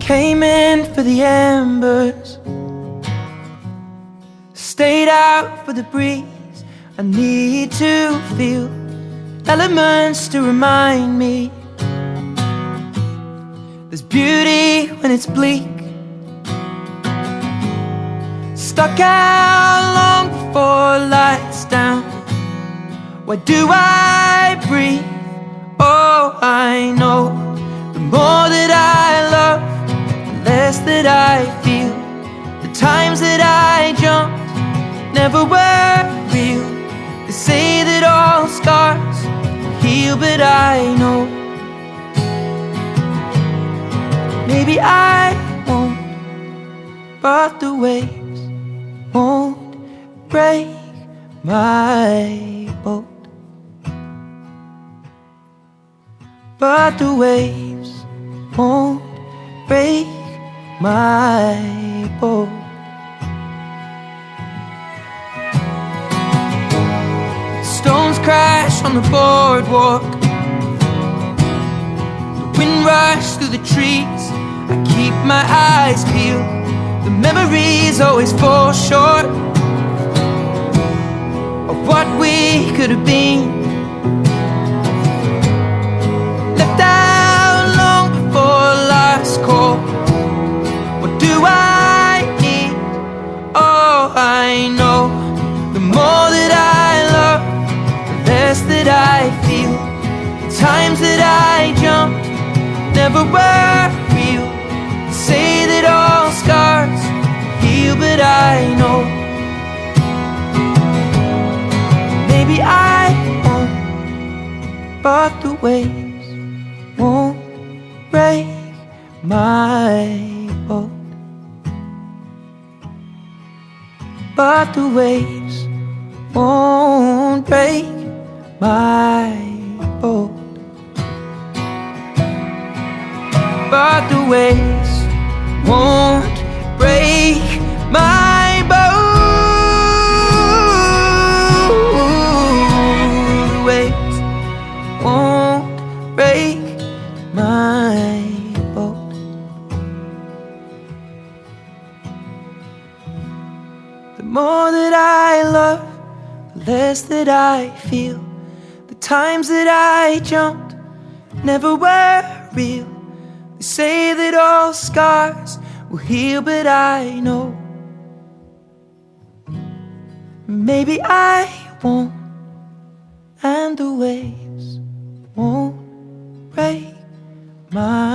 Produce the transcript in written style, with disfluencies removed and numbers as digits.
Came in for the embers, stayed out for the breeze. I need to feel elements to remind me there's beauty when it's bleak. Stuck out long before lights down. Why do I breathe? Oh, I know the more that I love, the less that I feel. The times that I jumped never were real. They say that all scars heal, but I know maybe I won't, but the waves won't break my boat. But the waves won't break my boat. Stones crash on the boardwalk, the wind rushes through the trees. I keep my eyes peeled, the memories always fall short of what we could have been. Left out long before last call. What do I need? Oh, I know the more that I love, the less that I feel. The times that I jumped never were real. They say that all scars heal, but I know maybe I won't, but the waves won't break my boat. But the waves won't break my boat. But the waves won't break my boat. The waves won't break my boat. The more that I love, the less that I feel. The times that I jumped never were real. They say that all scars will heal, but I know maybe I won't, and the waves won't break my